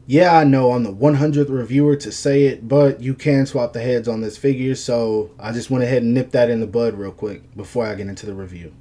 Yeah, I know I'm the 100th reviewer to say it, but you can swap the heads on this figure, so I just went ahead and nipped that in the bud real quick before I get into the review.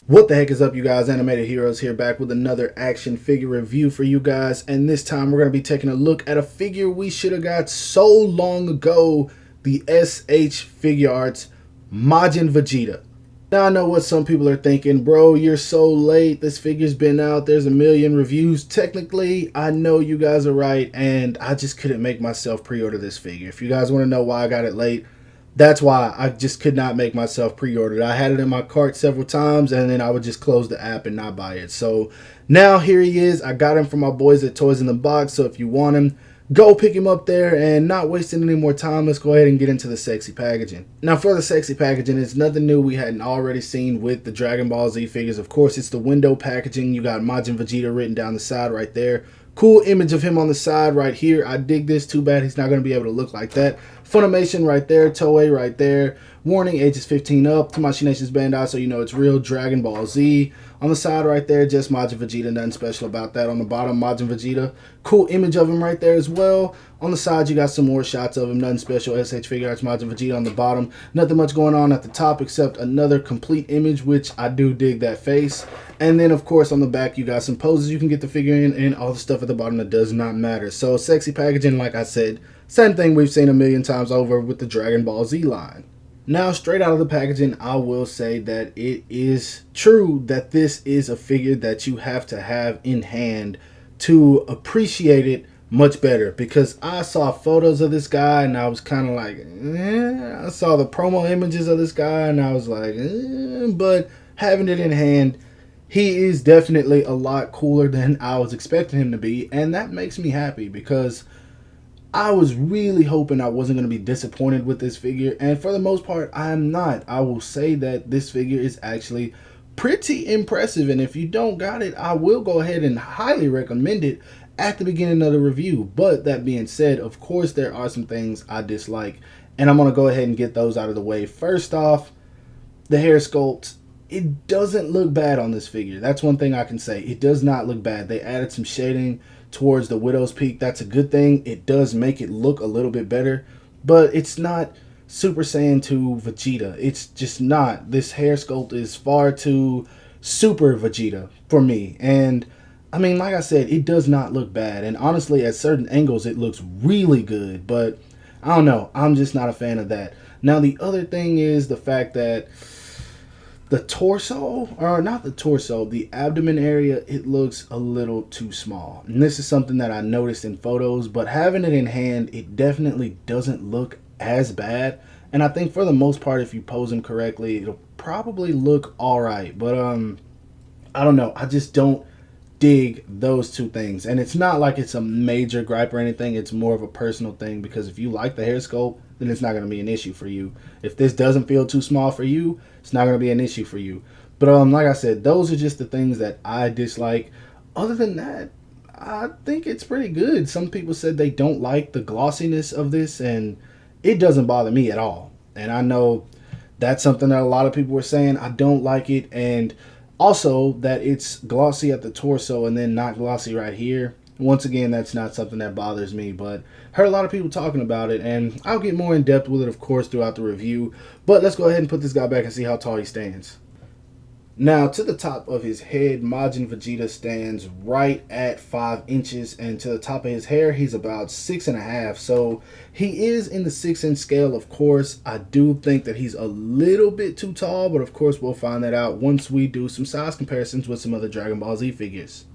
What the heck is up, you guys? Animated Heroes here, back with another action figure review for you guys, and this time we're going to be taking a look at a figure we should have got so long ago, the SH Figuarts Majin Vegeta. Now I know what some people are thinking, bro, you're so late, this figure's been out, there's a million reviews. Technically, I know you guys are right, and I just couldn't make myself pre-order this figure. If you guys want to know why I got it late, that's why I just could not make myself pre-order it. I had it in my cart several times, and then I would just close the app and not buy it. So now here he is. I got him from my boys at Toys in the Box. So if you want him, go pick him up there, and not wasting any more time, let's go ahead and get into the sexy packaging. Now for the sexy packaging, it's nothing new we hadn't already seen with the Dragon Ball Z figures. Of course, it's the window packaging. You got Majin Vegeta written down the side right there. Cool image of him on the side right here. I dig this. Too bad he's not going to be able to look like that. Funimation right there. Toei right there. Warning, ages 15 up. Tamashii Nation's Bandai, so you know it's real. Dragon Ball Z. On the side right there, just Majin Vegeta. Nothing special about that. On the bottom, Majin Vegeta. Cool image of him right there as well. On the side, you got some more shots of him. Nothing special. SH Figuarts Majin Vegeta on the bottom. Nothing much going on at the top except another complete image, which I do dig that face. And then, of course, on the back, you got some poses you can get the figure in and all the stuff at the bottom that does not matter. So, sexy packaging, like I said, same thing we've seen a million times over with the Dragon Ball Z line. Now, straight out of the packaging, I will say that it is true that this is a figure that you have to have in hand to appreciate it much better, because I saw photos of this guy and I was kind of like, I saw the promo images of this guy and I was like, but having it in hand, he is definitely a lot cooler than I was expecting him to be, and that makes me happy because I was really hoping I wasn't going to be disappointed with this figure, and for the most part, I am not. I will say that this figure is actually pretty impressive, and if you don't got it, I will go ahead and highly recommend it at the beginning of the review. But that being said, of course, there are some things I dislike, and I'm going to go ahead and get those out of the way. First off, the hair sculpt, it doesn't look bad on this figure. That's one thing I can say. It does not look bad. They added some shading towards the widow's peak. That's a good thing. It does make it look a little bit better, but it's not Super Saiyan 2 Vegeta. It's just not. This hair sculpt is far too Super Vegeta for me. And I mean, like I said, it does not look bad. And honestly, at certain angles, it looks really good. But I don't know. I'm just not a fan of that. Now, the other thing is the fact that the torso, or not the torso, the abdomen area, it looks a little too small. And this is something that I noticed in photos, but having it in hand, it definitely doesn't look as bad. And I think for the most part, if you pose him correctly, it'll probably look all right. But I don't know. I just don't dig those two things. And it's not like it's a major gripe or anything. It's more of a personal thing, because if you like the hair sculpt, then it's not going to be an issue for you. If this doesn't feel too small for you, it's not going to be an issue for you. But like I said, those are just the things that I dislike. Other than that, I think it's pretty good. Some people said they don't like the glossiness of this, and it doesn't bother me at all. And I know that's something that a lot of people were saying. I don't like it. And also that it's glossy at the torso and then not glossy right here. Once again, that's not something that bothers me, but heard a lot of people talking about it, and I'll get more in depth with it, of course, throughout the review. But let's go ahead and put this guy back and see how tall he stands. Now, to the top of his head, Majin Vegeta stands right at 5 inches, and to the top of his hair, he's about 6.5. So he is in the 6-inch scale, of course. I do think that he's a little bit too tall, but of course, we'll find that out once we do some size comparisons with some other Dragon Ball Z figures.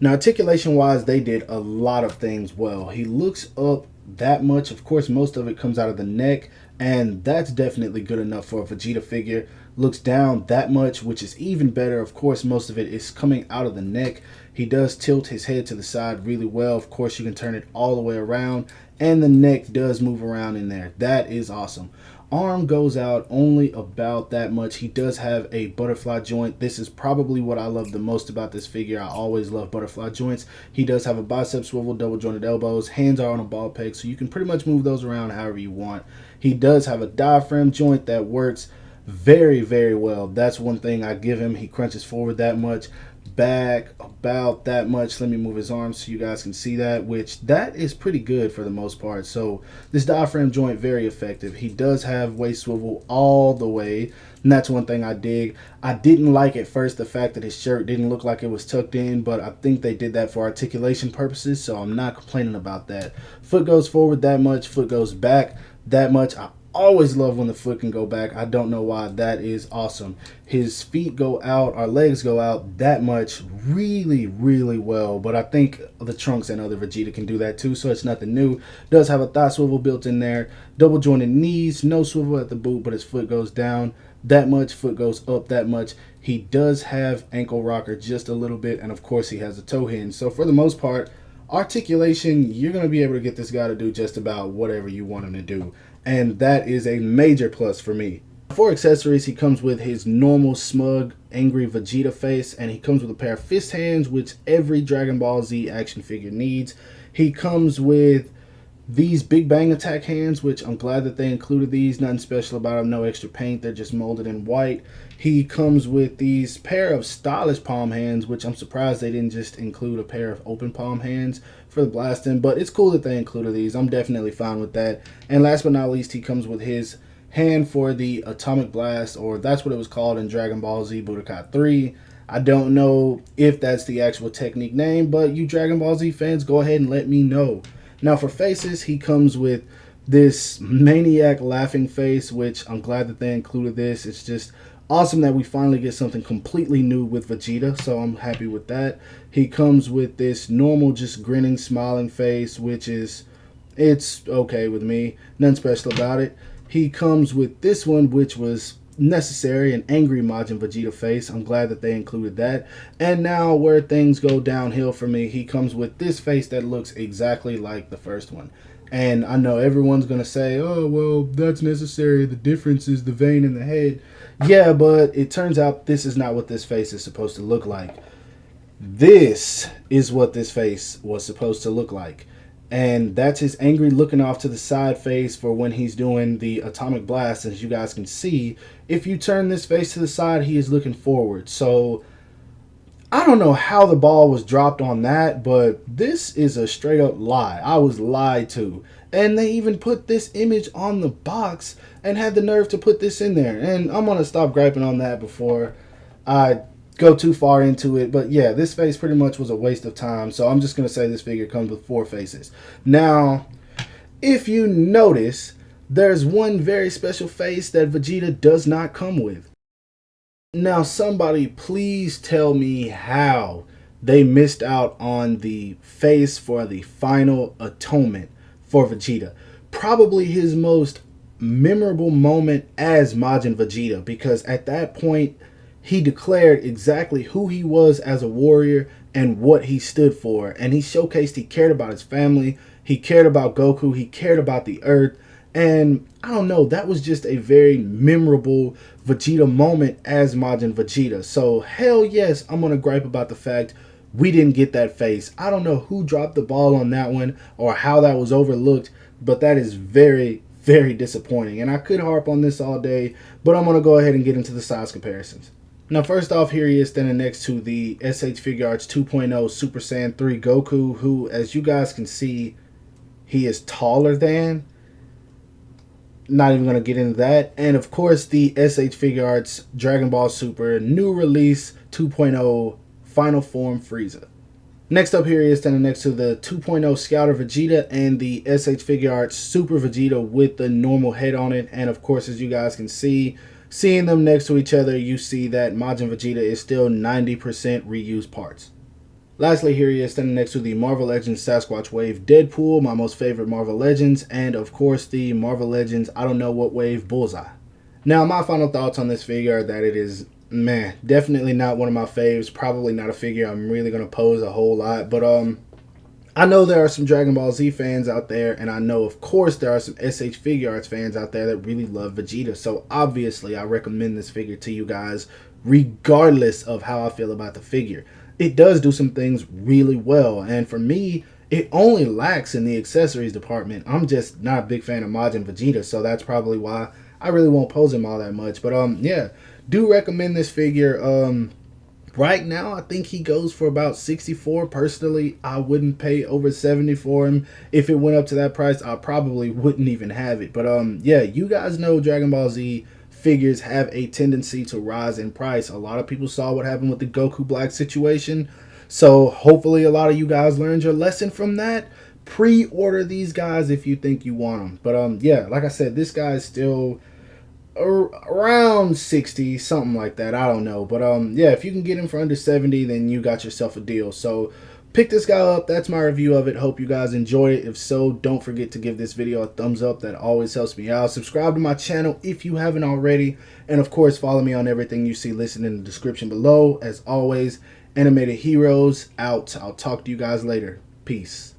Now, articulation-wise, they did a lot of things well. He looks up that much. Of course, most of it comes out of the neck, and that's definitely good enough for a Vegeta figure. Looks down that much, which is even better. Of course, most of it is coming out of the neck. He does tilt his head to the side really well. Of course, you can turn it all the way around, and the neck does move around in there. That is awesome. arm goes out only about that much. He does have a butterfly joint. This is probably what I love the most about this figure. I always love butterfly joints. He does have a bicep swivel, double jointed elbows. Hands are on a ball peg, so you can pretty much move those around however you want. He does have a diaphragm joint that works very, very well. That's one thing I give him. He crunches forward that much, back about that much. Let me move his arms so you guys can see that, which that is pretty good for the most part. So this diaphragm joint, very effective. He does have waist swivel all the way, and that's one thing I dig. I didn't like at first the fact that his shirt didn't look like it was tucked in, but I think they did that for articulation purposes, so I'm not complaining about that. Foot goes forward that much, foot goes back that much. I always love when the foot can go back. I don't know why. That is awesome. His feet go out, our legs go out that much really, really well. But I think the Trunks and other Vegeta can do that too, so it's nothing new. Does have a thigh swivel built in there. Double jointed knees, no swivel at the boot, but his foot goes down that much, foot goes up that much. He does have ankle rocker just a little bit, and of course he has a toe hinge. So for the most part, articulation, you're going to be able to get this guy to do just about whatever you want him to do. And that is a major plus for me. For accessories, he comes with his normal smug, angry Vegeta face, and he comes with a pair of fist hands, which every Dragon Ball Z action figure needs. He comes with these Big Bang Attack hands, which I'm glad that they included these. Nothing special about them, no extra paint, they're just molded in white. He comes with these pair of stylish palm hands, which I'm surprised they didn't just include a pair of open palm hands for the blasting, but it's cool that they included these. I'm definitely fine with that. And last but not least, he comes with his hand for the Atomic Blast, or that's what it was called in Dragon Ball Z Budokai 3. I don't know if that's the actual technique name, but you Dragon Ball Z fans, go ahead and let me know. Now for faces, he comes with this maniac laughing face, which I'm glad that they included this. It's just awesome that we finally get something completely new with Vegeta, so I'm happy with that. He comes with this normal, just grinning, smiling face, which is, it's okay with me. Nothing special about it. He comes with this one, which was necessary, an angry Majin Vegeta face. I'm glad that they included that. And now where things go downhill for me, he comes with this face that looks exactly like the first one. And I know everyone's going to say, oh, well, that's necessary. The difference is the vein in the head. Yeah, but it turns out this is not what this face is supposed to look like. This is what this face was supposed to look like. And that's his angry looking off to the side face for when he's doing the Atomic Blast. As you guys can see, if you turn this face to the side, he is looking forward. So I don't know how the ball was dropped on that, but this is a straight up lie. I was lied to. And they even put this image on the box and had the nerve to put this in there. And I'm going to stop griping on that before I go too far into it. But yeah, this face pretty much was a waste of time. So I'm just going to say this figure comes with 4 faces. Now, if you notice, there's one very special face that Vegeta does not come with. Now, somebody please tell me how they missed out on the face for the final atonement for Vegeta. Probably his most memorable moment as Majin Vegeta, because at that point, he declared exactly who he was as a warrior and what he stood for. And he showcased he cared about his family, he cared about Goku, he cared about the Earth. And I don't know, that was just a very memorable Vegeta moment as Majin Vegeta. So hell yes, I'm going to gripe about the fact we didn't get that face. I don't know who dropped the ball on that one or how that was overlooked, but that is very, very disappointing. And I could harp on this all day, but I'm going to go ahead and get into the size comparisons. Now, first off, here he is standing next to the SH Figuarts 2.0 Super Saiyan 3 Goku, who, as you guys can see, he is taller than. Not even going to get into that. And, of course, the SH Figuarts Dragon Ball Super new release 2.0 Final Form Frieza. Next up, here he is standing next to the 2.0 Scouter Vegeta and the SH Figuarts Super Vegeta with the normal head on it. And, of course, as you guys can see, seeing them next to each other, you see that Majin Vegeta is still 90% reused parts. Lastly, here he is standing next to the Marvel Legends Sasquatch Wave Deadpool, my most favorite Marvel Legends, and of course the Marvel Legends I don't know what wave Bullseye. Now, my final thoughts on this figure are that it is, definitely not one of my faves, probably not a figure I'm really going to pose a whole lot, but I I know there are some Dragon Ball Z fans out there, and I know, of course, there are some SH Figuarts fans out there that really love Vegeta. So obviously, I recommend this figure to you guys, regardless of how I feel about the figure. It does do some things really well, and for me, it only lacks in the accessories department. I'm just not a big fan of Majin Vegeta, so that's probably why I really won't pose him all that much. But yeah, do recommend this figure. Right now, I think he goes for about 64. Personally, I wouldn't pay over 70 for him. If it went up to that price, I probably wouldn't even have it. But yeah, you guys know Dragon Ball Z figures have a tendency to rise in price. A lot of people saw what happened with the Goku Black situation. So hopefully a lot of you guys learned your lesson from that. Pre-order these guys if you think you want them. But yeah, like I said, this guy is still around 60, something like that. I don't know, but yeah, if you can get him for under 70, then you got yourself a deal. So pick this guy up. That's my review of it. Hope you guys enjoyed it. If so, don't forget to give this video a thumbs up. That always helps me out. Subscribe to my channel if you haven't already, and of course follow me on everything you see listed in the description below. As always, Animated Heroes out. I'll talk to you guys later. Peace.